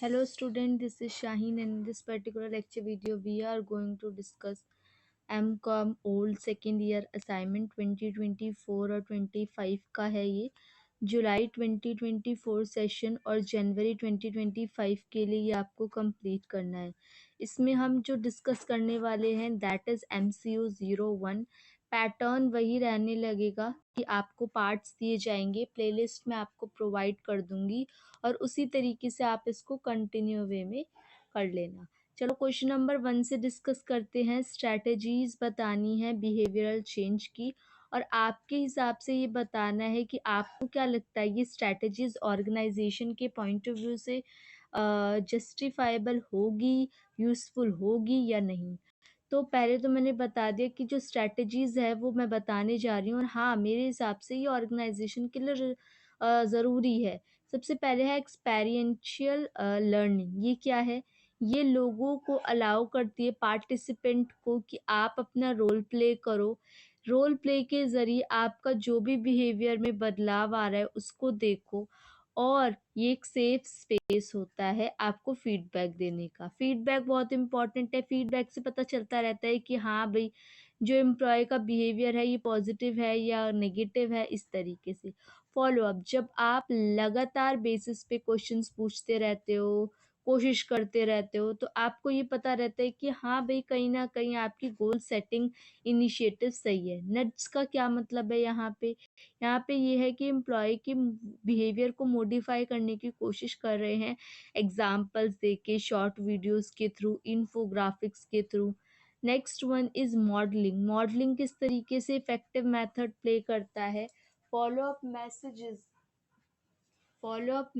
Hello student, this is Shaheen and in this particular lecture video we are going to discuss MCOM old second year assignment 2024 और 25 का है ये जुलाई 2024 session और जनवरी 2025 के लिए ये आपको कंप्लीट करना है। इसमें हम जो डिस्कस करने वाले हैं दैट इज़ MCU 01। पैटर्न वही रहने लगेगा कि आपको पार्ट्स दिए जाएंगे, प्लेलिस्ट में आपको प्रोवाइड कर दूंगी और उसी तरीके से आप इसको कंटिन्यू वे में कर लेना। चलो क्वेश्चन नंबर 1 से डिस्कस करते हैं। स्ट्रैटेजीज बतानी है बिहेवियरल चेंज की और आपके हिसाब से ये बताना है कि आपको क्या लगता है ये स्ट्रैटेजीज ऑर्गेनाइजेशन के पॉइंट ऑफ व्यू से जस्टिफाइबल होगी, यूज़फुल होगी या नहीं। तो पहले तो मैंने बता दिया कि जो स्ट्रैटेजीज़ है वो मैं बताने जा रही हूँ और हाँ, मेरे हिसाब से ये ऑर्गेनाइजेशन के लिए ज़रूरी है। सबसे पहले है एक्सपेरिएंशियल लर्निंग। ये क्या है? ये लोगों को अलाउ करती है, पार्टिसिपेंट को, कि आप अपना रोल प्ले करो। रोल प्ले के ज़रिए आपका जो भी बिहेवियर में बदलाव आ रहा है उसको देखो और ये एक सेफ स्पेस होता है आपको फीडबैक देने का। फीडबैक बहुत इंपॉर्टेंट है। फीडबैक से पता चलता रहता है कि हाँ भाई, जो एम्प्लॉय का बिहेवियर है ये पॉजिटिव है या नेगेटिव है, इस तरीके से। फॉलो अप, जब आप लगातार बेसिस पे क्वेश्चंस पूछते रहते हो, कोशिश करते रहते हो, तो आपको ये पता रहता है कि हाँ भाई, कहीं ना कहीं आपकी गोल सेटिंग इनिशिएटिव सही है। नड्स का क्या मतलब है यहाँ पे? यहाँ पे ये है कि एम्प्लॉय के बिहेवियर को मॉडिफाई करने की कोशिश कर रहे हैं, एग्जाम्पल्स देके, शॉर्ट वीडियोस के थ्रू, इन्फोग्राफिक्स के through. Next one is modelling. Modelling किस तरीके से इफेक्टिव मेथड प्ले करता है? Follow up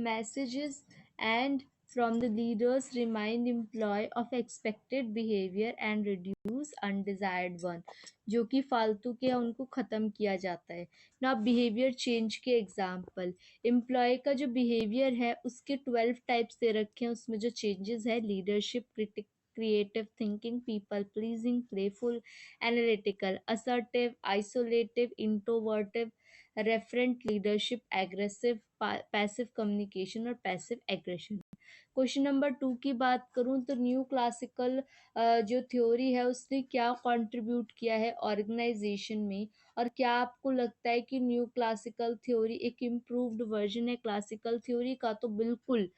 messages, and from the leaders remind employee of expected behavior and reduce undesired one। जो कि फालतू के हैं उनको ख़त्म किया जाता है ना। बिहेवियर चेंज के एग्जाम्पल, एम्प्लॉय का जो बिहेवियर है उसके 12 टाइप्स दे रखे हैं। उसमें जो चेंजेस है, leadership, creative thinking, people pleasing, playful, analytical, assertive, isolative, introvertive, referent leadership, aggressive, passive communication और पैसिव एग्रेशन। क्वेश्चन नंबर 2 की बात करूं तो न्यू क्लासिकल जो थ्योरी है उसने क्या कंट्रीब्यूट किया है ऑर्गेनाइजेशन में, और क्या आपको लगता है कि न्यू क्लासिकल थ्योरी एक इम्प्रूव्ड वर्जन है क्लासिकल थ्योरी का? तो बिल्कुल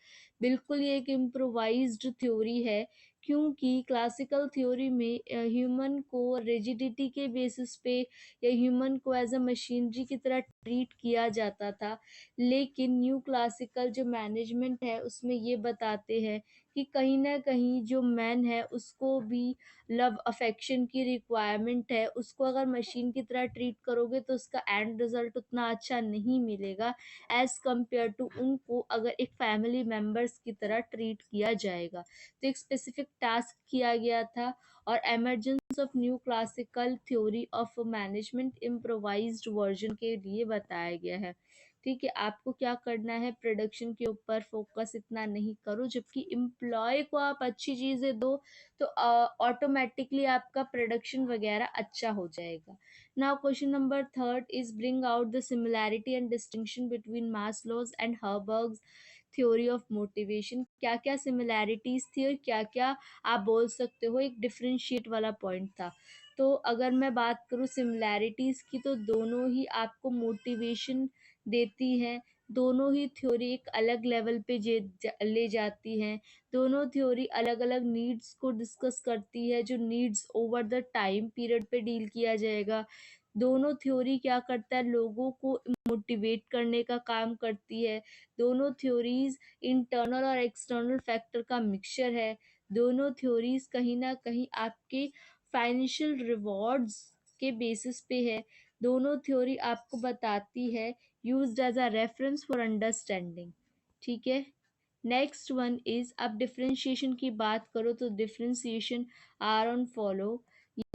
बिल्कुल ये एक इम्प्रोवाइज्ड थ्योरी है, क्योंकि क्लासिकल थ्योरी में ह्यूमन को रिजिडिटी के बेसिस पे या ह्यूमन को एज अ मशीनरी की तरह ट्रीट किया जाता था। लेकिन न्यू क्लासिकल जो मैनेजमेंट है उसमें ये बताते हैं कि कहीं ना कहीं जो मैन है उसको भी लव अफेक्शन की रिक्वायरमेंट है। उसको अगर मशीन की तरह ट्रीट करोगे तो उसका एंड रिजल्ट उतना अच्छा नहीं मिलेगा एज कम्पेयर टू उनको अगर एक फैमिली मेम्बर्स की तरह ट्रीट किया जाएगा। तो एक स्पेसिफिक टास्क किया गया था और emergence of new classical theory of management improvised version के लिए बताया गया है। ठीक है, आपको क्या करना है, प्रोडक्शन के ऊपर फोकस इतना नहीं करो, जबकि एम्प्लॉय को आप अच्छी चीज़ें दो तो ऑटोमेटिकली आपका प्रोडक्शन वगैरह अच्छा हो जाएगा। Now question number 3 is bring out the similarity and distinction between Maslow's and Herzberg's theory of motivation. क्या क्या सिमिलैरिटीज थी और क्या क्या आप बोल सकते हो एक डिफरेंशिएट वाला पॉइंट था। तो अगर मैं बात करूँ सिमिलैरिटीज की तो दोनों ही आपको मोटिवेशन देती हैं। दोनों ही थ्योरी एक अलग लेवल पे ले जाती हैं। दोनों थ्योरी अलग अलग नीड्स को डिस्कस करती है, जो needs over the time period पे डील किया जाएगा। दोनों थ्योरी क्या करता है, लोगों को मोटिवेट करने का काम करती है। दोनों थ्योरीज इंटरनल और एक्सटर्नल फैक्टर का मिक्सचर है। दोनों थ्योरीज कहीं ना कहीं आपके फाइनेंशियल रिवॉर्ड्स के बेसिस पे है। दोनों थ्योरी आपको बताती है used as a reference for understanding. ठीक है, नेक्स्ट वन इज, अब डिफरेंशिएशन की बात करो तो डिफरेंशिएशन आर ऑन फॉलो।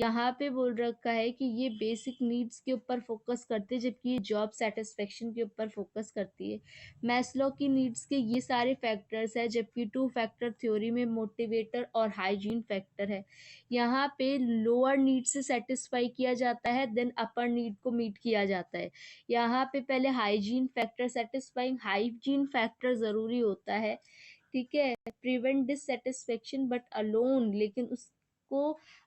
यहाँ पे बोल रखा है कि ये बेसिक नीड्स के ऊपर फोकस करते हैं जबकि ये जॉब सेटिस्फेक्शन के ऊपर फोकस करती है। मैस्लो की नीड्स के ये सारे फैक्टर्स है, जबकि टू फैक्टर थ्योरी में मोटिवेटर और हाइजीन फैक्टर है। यहाँ पे लोअर नीड से सेटिस्फाई किया जाता है देन अपर नीड को मीट किया जाता है। यहाँ पे पहले hygiene factor, satisfying hygiene factor ज़रूरी होता है ठीक है, प्रिवेंट डिससेटिस्फेक्शन बट अलोन, लेकिन उसको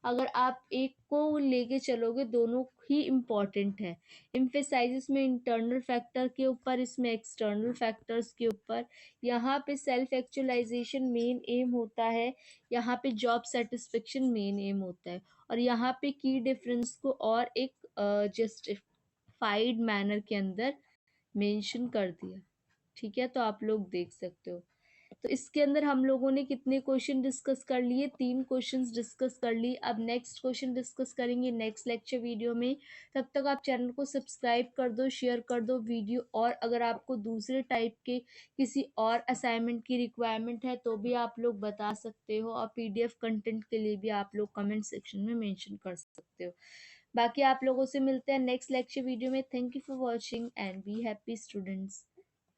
अगर आप एक को लेके चलोगे, दोनों ही इम्पोर्टेंट है। इम्फेसाइज में इंटरनल फैक्टर के ऊपर, इसमें एक्सटर्नल फैक्टर्स के ऊपर। यहाँ पे सेल्फ एक्चुअलाइजेशन मेन एम होता है, यहाँ पे जॉब सेटिस्फेक्शन मेन एम होता है, और यहाँ पे की डिफरेंस को और एक जस्टिफाइड मैनर के अंदर मेंशन कर दिया। ठीक है, तो आप लोग देख सकते हो। तो इसके अंदर हम लोगों ने कितने क्वेश्चन डिस्कस कर लिए? 3 क्वेश्चंस डिस्कस कर लिए। अब नेक्स्ट क्वेश्चन डिस्कस करेंगे नेक्स्ट लेक्चर वीडियो में। तब तक आप चैनल को सब्सक्राइब कर दो, शेयर कर दो वीडियो, और अगर आपको दूसरे टाइप के किसी और असाइनमेंट की रिक्वायरमेंट है तो भी आप लोग बता सकते हो, और पीडीएफ कंटेंट के लिए भी आप लोग कमेंट सेक्शन में मेंशन कर सकते हो। बाकी आप लोगों से मिलते हैं नेक्स्ट लेक्चर वीडियो में। Thank you for watching and be happy students.